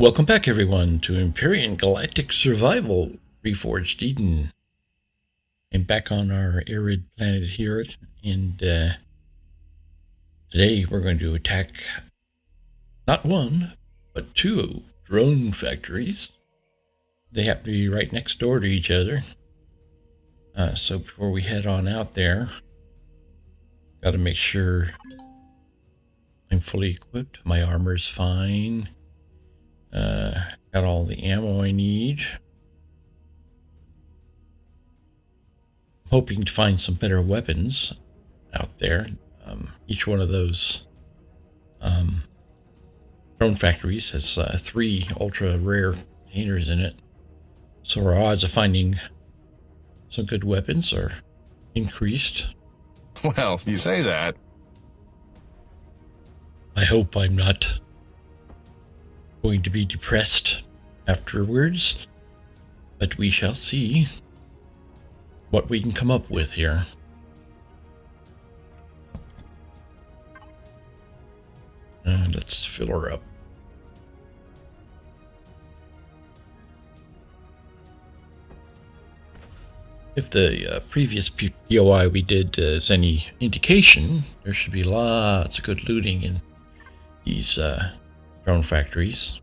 Welcome back, everyone, to Empyrion Galactic Survival Reforged Eden. I'm back on our arid planet here, and today we're going to attack not one, but two drone factories. They happen to be right next door to each other. So before we head on out there, got to make sure I'm fully equipped. My armor's fine. Got all the ammo I need. Hoping to find some better weapons out there. Each one of those drone factories has 3 ultra rare containers in it, so our odds of finding some good weapons are increased. Well, you say that. I hope I'm not going to be depressed afterwards, but we shall see what we can come up with here. Let's fill her up. If the previous POI we did is any indication, there should be lots of good looting in these drone factories.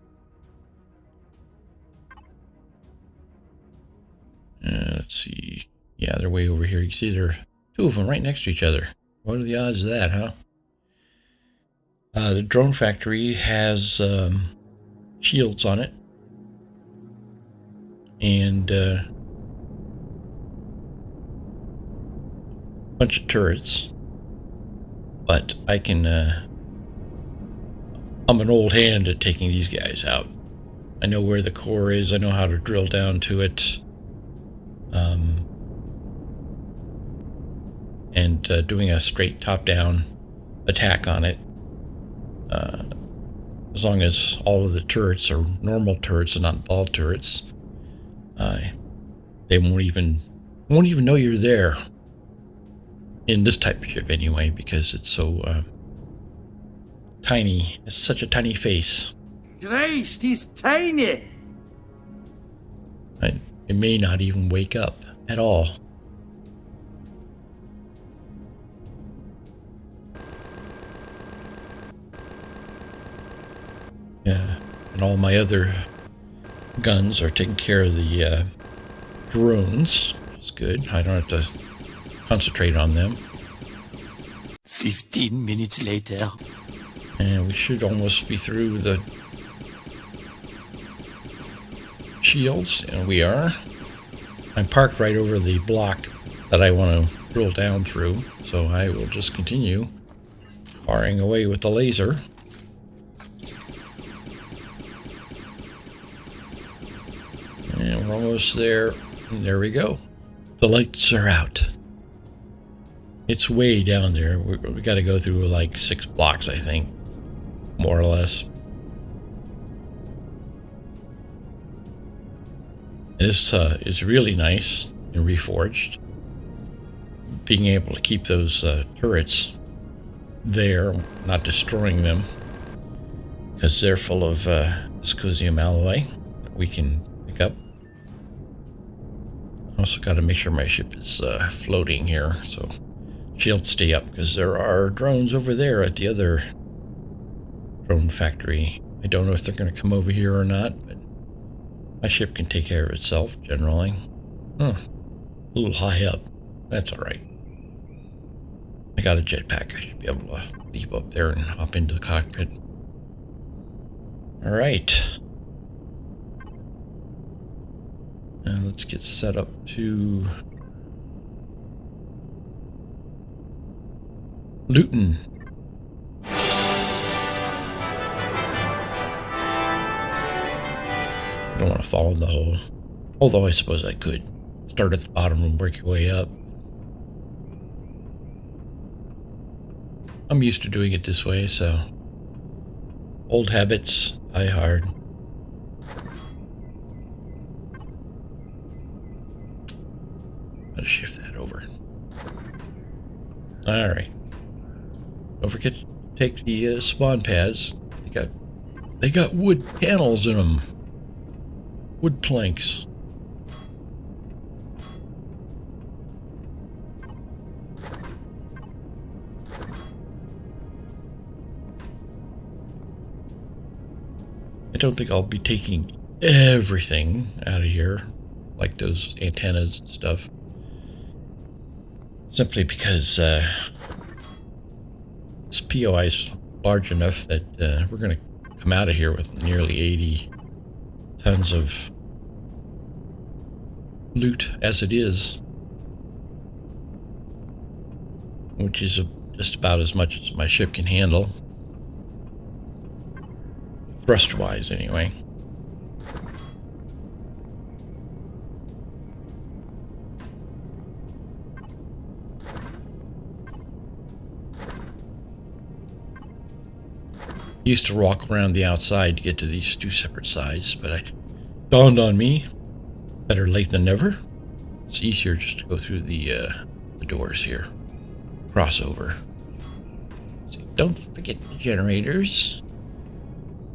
Let's see. Yeah, they're way over here. You see there are 2 of them right next to each other. What are the odds of that, huh? The drone factory has shields on it. And a bunch of turrets. But I can... I'm an old hand at taking these guys out. I know where the core is. I know how to drill down to it. And doing a straight top-down attack on it. As long as all of the turrets are normal turrets and not ball turrets, they won't even know you're there. In this type of ship, anyway, because it's so tiny. It's such a tiny face. Christ, he's tiny. It may not even wake up at all. Yeah, and all my other guns are taking care of the drones, which is good. I don't have to concentrate on them. 15 minutes later. And we should almost be through the shields, and we are. I'm parked right over the block that I want to drill down through, so I will just continue firing away with the laser. And we're almost there, and there we go. The lights are out. It's way down there. We got to go through like 6 blocks, I think, more or less. This is really nice and Reforged. Being able to keep those turrets there, not destroying them, because they're full of viscosium alloy that we can pick up. Also got to make sure my ship is floating here, so shields stay up, because there are drones over there at the other drone factory. I don't know if they're going to come over here or not, but my ship can take care of itself, generally. A little high up. That's alright. I got a jetpack. I should be able to leap up there and hop into the cockpit. Alright. And let's get set up to Luton. I don't want to fall in the hole. Although I suppose I could start at the bottom and work your way up. I'm used to doing it this way, so old habits die hard. I'll shift that over. Alright. Don't forget to take the spawn pads. They got They got wood panels in them. Wood planks. I don't think I'll be taking everything out of here, like those antennas and stuff. Simply because this POI is large enough that we're going to come out of here with nearly 80 tons of loot as it is, which is just about as much as my ship can handle, thrust-wise anyway. Used to walk around the outside to get to these two separate sides, but it dawned on me, better late than never. It's easier just to go through the doors here. Crossover. See, don't forget the generators.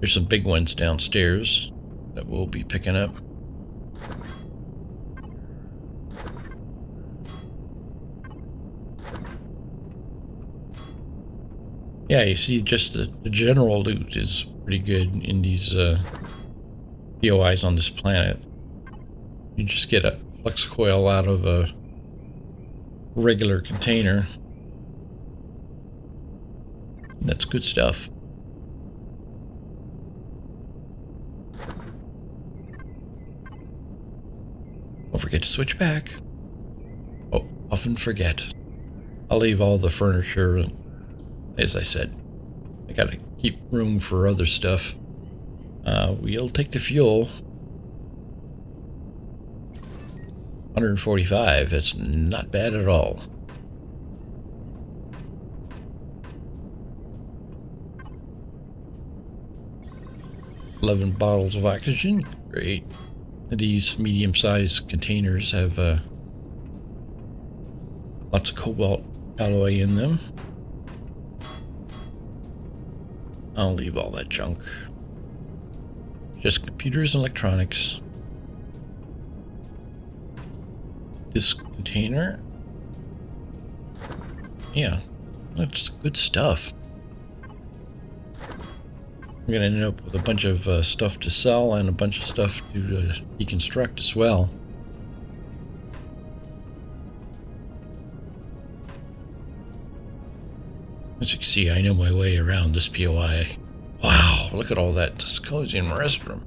There's some big ones downstairs that we'll be picking up. Yeah, you see, just the general loot is pretty good in these POIs on this planet. You just get a flux coil out of a regular container. That's good stuff. Don't forget to switch back. Oh, often forget. I'll leave all the furniture, and as I said, I gotta keep room for other stuff. We'll take the fuel. 145, that's not bad at all. $11 bottles of oxygen, great. These medium-sized containers have lots of cobalt alloy in them. I'll leave all that junk. Just computers and electronics. This container. Yeah, that's good stuff. I'm gonna end up with a bunch of stuff to sell and a bunch of stuff to deconstruct as well. As you can see, I know my way around this POI. Wow, look at all that dyscosium restroom.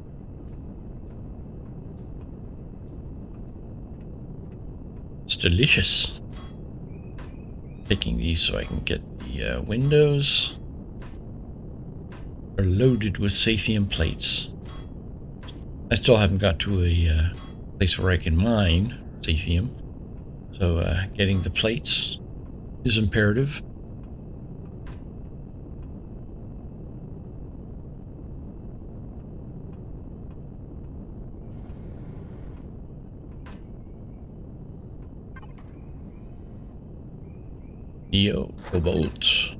It's delicious. Taking these so I can get the windows. Are loaded with Sathium plates. I still haven't got to a place where I can mine Sathium, so getting the plates is imperative. Neo Cobalt.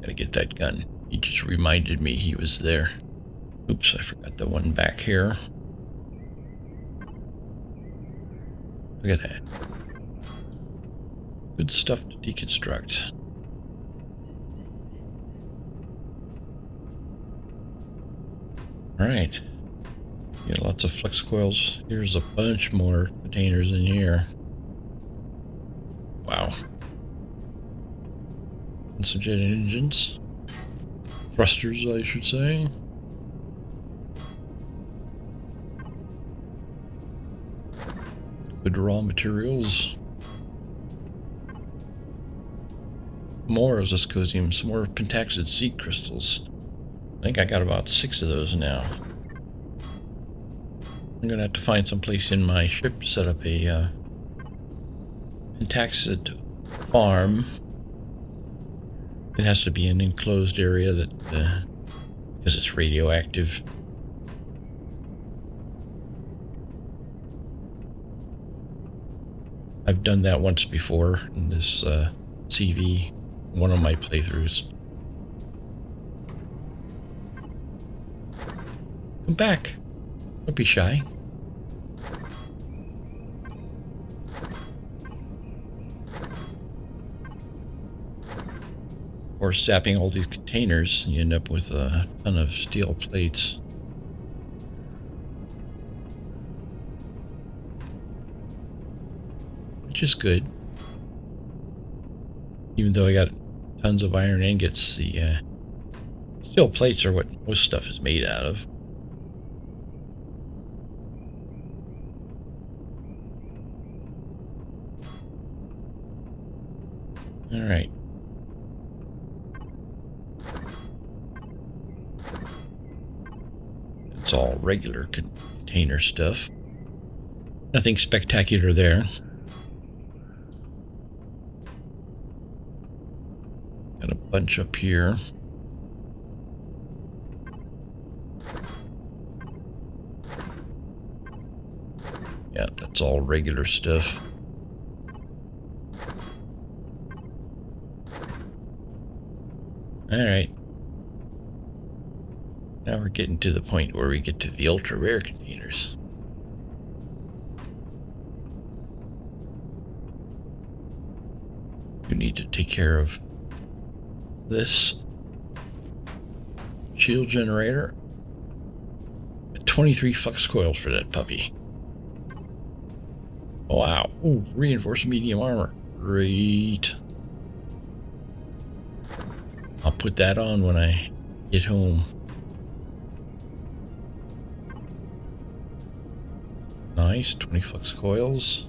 Gotta get that gun. He just reminded me he was there. Oops, I forgot the one back here. Look at that. Good stuff to deconstruct. Alright. Got lots of flux coils. Here's a bunch more containers in here. Wow. And some jet engines. Thrusters, I should say. Good raw materials. More dyscosium, some more pentaxid seed crystals. I think I got about 6 of those now. I'm gonna have to find some place in my ship to set up a pentaxid farm. It has to be an enclosed area that, because it's radioactive. I've done that once before in this CV one of my playthroughs. Come back. Don't be shy. Or sapping all these containers, you end up with a ton of steel plates. Which is good. Even though I got tons of iron ingots, the steel plates are what most stuff is made out of. Alright. It's all regular container stuff. Nothing spectacular there. Got a bunch up here. Yeah, that's all regular stuff. Alright. Now we're getting to the point where we get to the ultra rare containers. We need to take care of this shield generator. 23 flux coils for that puppy. Wow. Ooh, reinforced medium armor. Great. I'll put that on when I get home. Nice, 20 flux coils.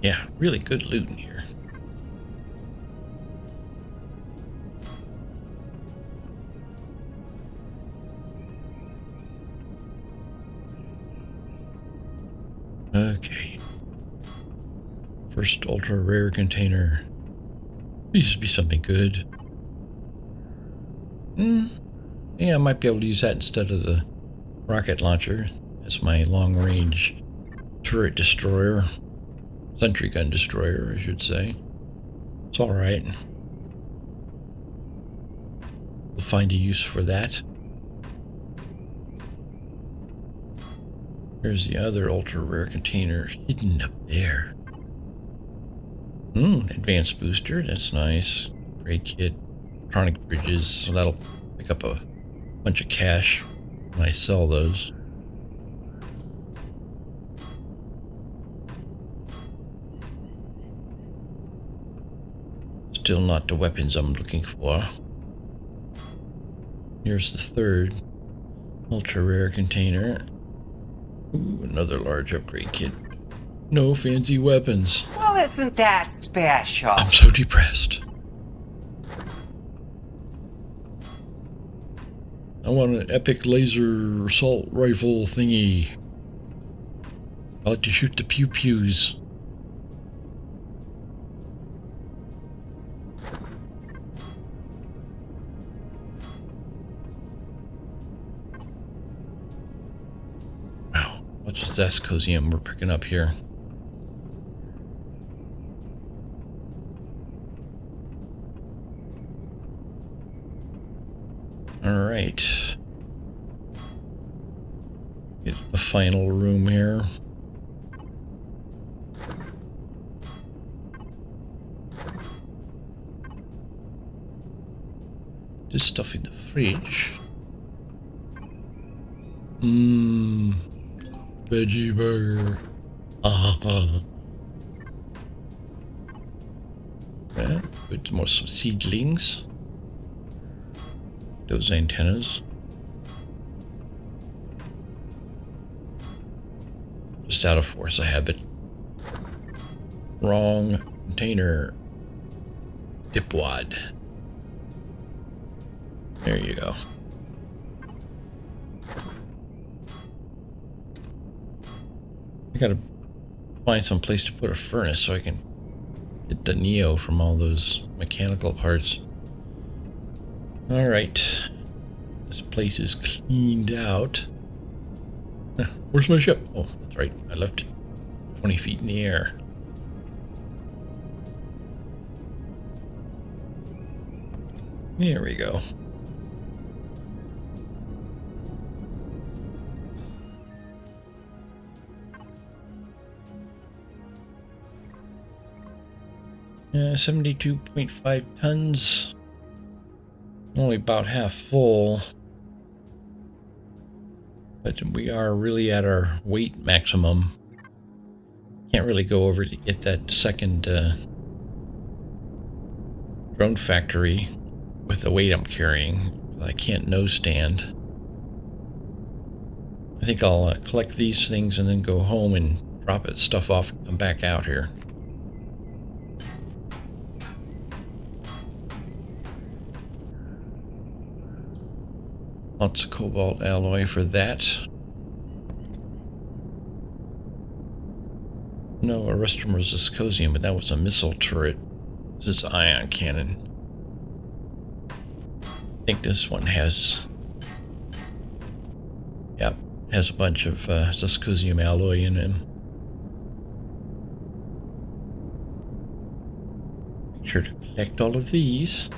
Yeah, really good loot in here. Okay. First ultra rare container. Please be something good. Yeah, I might be able to use that instead of the rocket launcher as my long range turret destroyer. Sentry gun destroyer, I should say. It's alright. We'll find a use for that. Here's the other ultra rare container hidden up there. Advanced booster, that's nice. Great kit. Electronic bridges, so that'll pick up a bunch of cash when I sell those. Still not the weapons I'm looking for. Here's the third ultra rare container. Ooh, another large upgrade kit. No fancy weapons. Well, isn't that special? I'm so depressed. I want an epic laser assault rifle thingy. I like to shoot the pew-pews. Wow, what's this Zascosium we're picking up here? Alright. Get the final room here. This stuff in the fridge. Veggie burger. Yeah, put more some seedlings. Those antennas. Just out of force of habit. Wrong container. Dipwad. There you go. I gotta find some place to put a furnace so I can get the Neo from all those mechanical parts. Alright. This place is cleaned out. Where's my ship? Oh, that's right. I left it 20 feet in the air. There we go. Yeah, 72.5 tons. Only about half full. But we are really at our weight maximum. Can't really go over to get that second drone factory with the weight I'm carrying. I can't nose stand. I think I'll collect these things and then go home and drop it stuff off and come back out here. Lots of cobalt alloy for that. No, Arrestum was viscosium, but that was a missile turret. This is ion cannon. I think this one has... Yep, has a bunch of viscosium alloy in it. Make sure to collect all of these.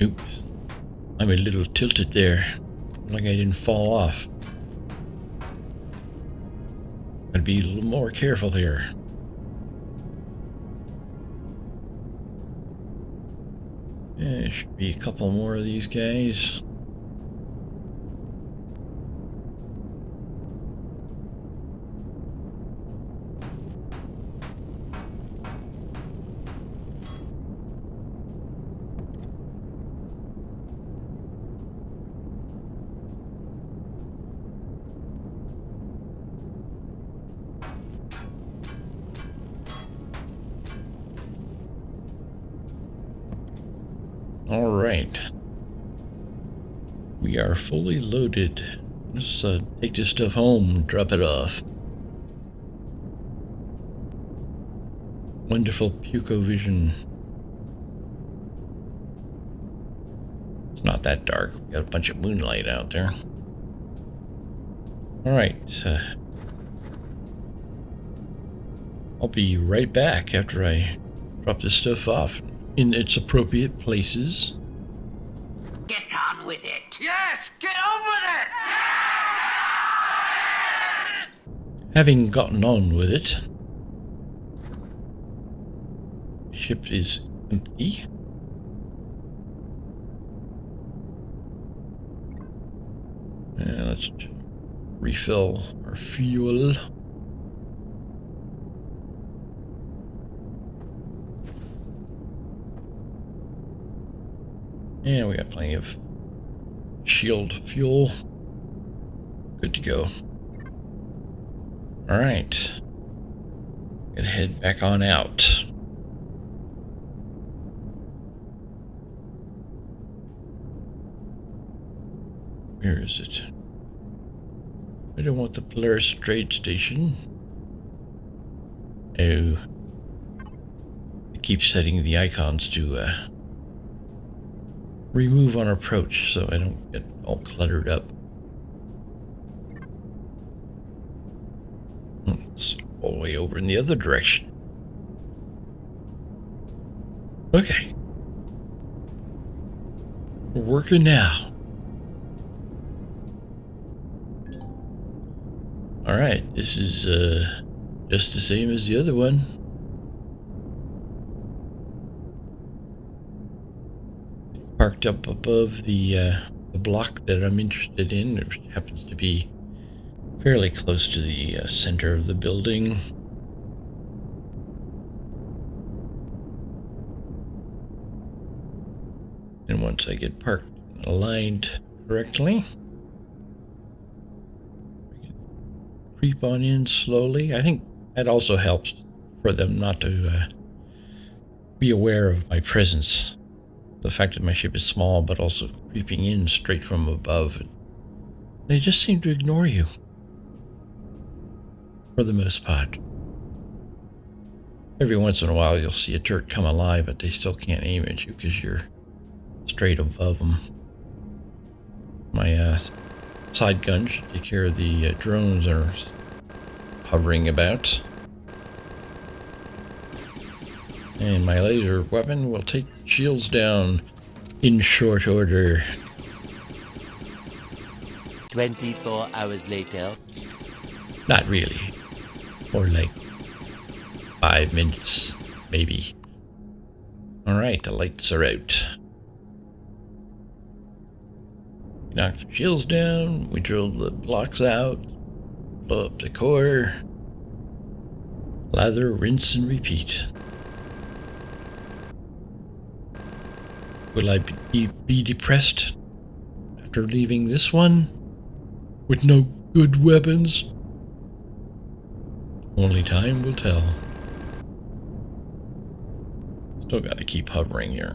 Oops, I'm a little tilted there, like I didn't fall off. Gotta be a little more careful here. Yeah, there should be a couple more of these guys. All right, we are fully loaded. Let's take this stuff home and drop it off. Wonderful Puco vision. It's not that dark. We got a bunch of moonlight out there. All right, I'll be right back after I drop this stuff off in its appropriate places. Get on with it. Yes, get on with it! Having gotten on with it, ship is empty. Let's refill our fuel. And we got plenty of shield fuel. Good to go. All right. Gonna head back on out. Where is it? I don't want the Polaris trade station. Oh. I keep setting the icons to remove on approach so I don't get all cluttered up. It's all the way over in the other direction. Okay. We're working now. Alright, this is just the same as the other one. Parked up above the block that I'm interested in. It happens to be fairly close to the center of the building. And once I get parked and aligned correctly, I can creep on in slowly. I think that also helps for them not to be aware of my presence. The fact that my ship is small, but also creeping in straight from above. They just seem to ignore you. for the most part. Every once in a while you'll see a turret come alive, but they still can't aim at you because you're straight above them. My side gun should take care of the drones that are hovering about. And my laser weapon will take shields down in short order. 24 hours later. Not really. More like 5 minutes, maybe. Alright, the lights are out. We knocked the shields down, we drilled the blocks out, blow up the core, lather, rinse, and repeat. Will I be depressed after leaving this one with no good weapons? Only time will tell. Still gotta keep hovering here.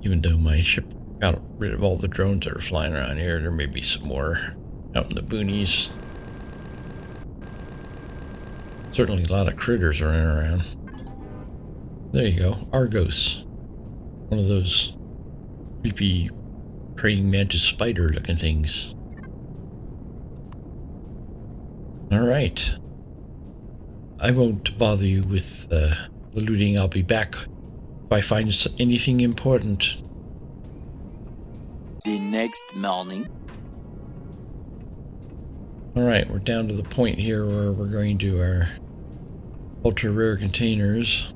Even though my ship got rid of all the drones that are flying around here, there may be some more out in the boonies. Certainly a lot of critters running around. There you go, Argos. One of those creepy praying mantis spider looking things. Alright. I won't bother you with the looting. I'll be back if I find anything important. The next morning. Alright, we're down to the point here where we're going to our ultra rare containers.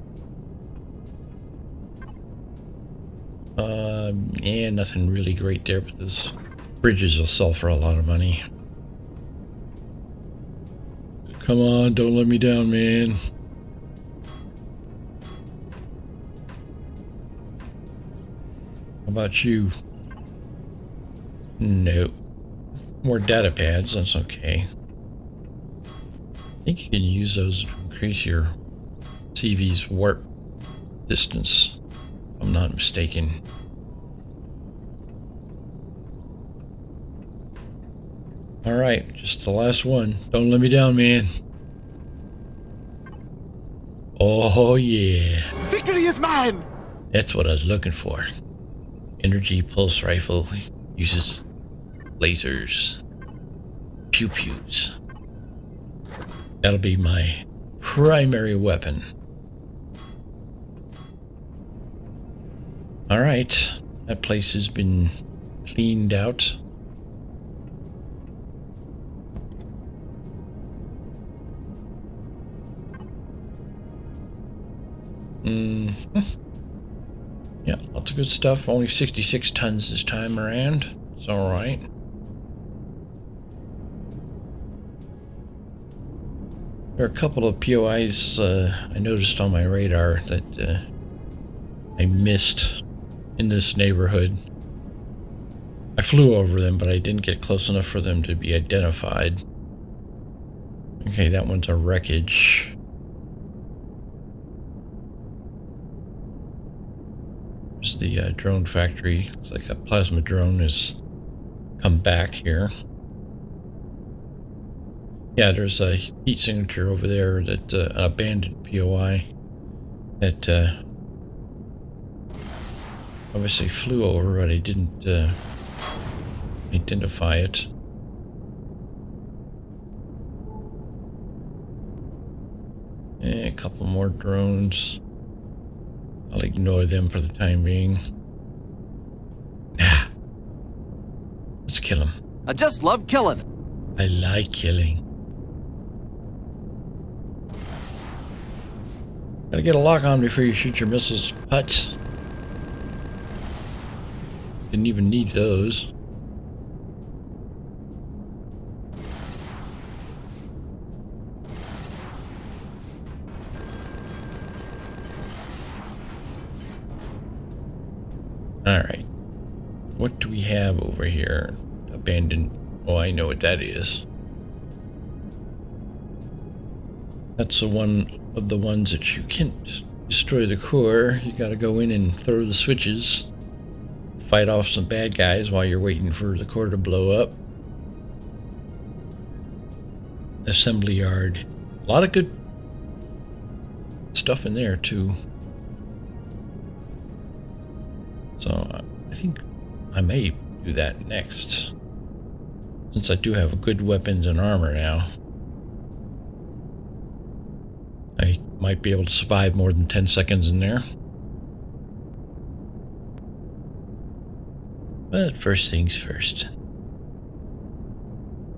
Yeah, nothing really great there, but those bridges will sell for a lot of money. Come on, don't let me down, man. How about you? No. More data pads, that's okay. I think you can use those to increase your CV's warp distance, if I'm not mistaken. Alright, just the last one. Don't let me down, man. Oh yeah. Victory is mine! That's what I was looking for. Energy pulse rifle uses lasers. Pew-pews. That'll be my primary weapon. Alright, that place has been cleaned out. Yeah, lots of good stuff. Only 66 tons this time around. It's alright. There are a couple of POIs I noticed on my radar that I missed in this neighborhood. I flew over them, but I didn't get close enough for them to be identified. Okay, that one's a wreckage. There's the drone factory. Looks like a plasma drone has come back here. Yeah, there's a heat signature over there that an abandoned POI that obviously flew over, but I didn't identify it. And a couple more drones. I'll ignore them for the time being. Nah. Let's kill him. I just love killing. I like killing. Gotta get a lock on before you shoot your missiles, putz. Didn't even need those. Alright. What do we have over here? Abandoned. Oh, I know what that is. That's the one of the ones that you can't destroy the core. You gotta go in and throw the switches. Fight off some bad guys while you're waiting for the core to blow up. assembly yard. A lot of good stuff in there too. So I think I may do that next, since I do have good weapons and armor now. I might be able to survive more than 10 seconds in there. But first things first.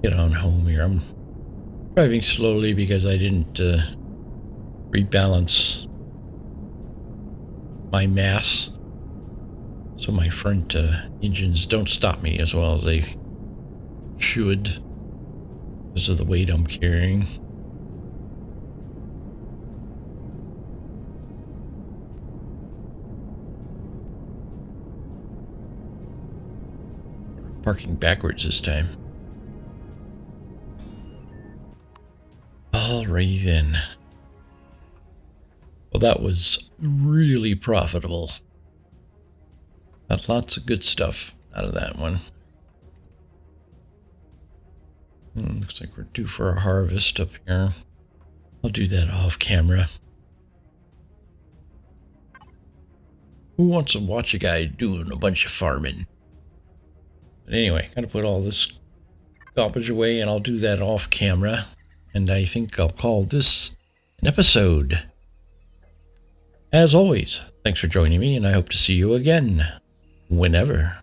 Get on home here. I'm driving slowly because I didn't rebalance my mass, so my front engines don't stop me as well as they should because of the weight I'm carrying. Parking backwards this time. Alrighty then. Well, that was really profitable. Got lots of good stuff out of that one. Looks like we're due for a harvest up here. I'll do that off camera. Who wants to watch a guy doing a bunch of farming? But anyway, gotta put all this garbage away, and I'll do that off camera. And I think I'll call this an episode. As always, thanks for joining me, and I hope to see you again, whenever.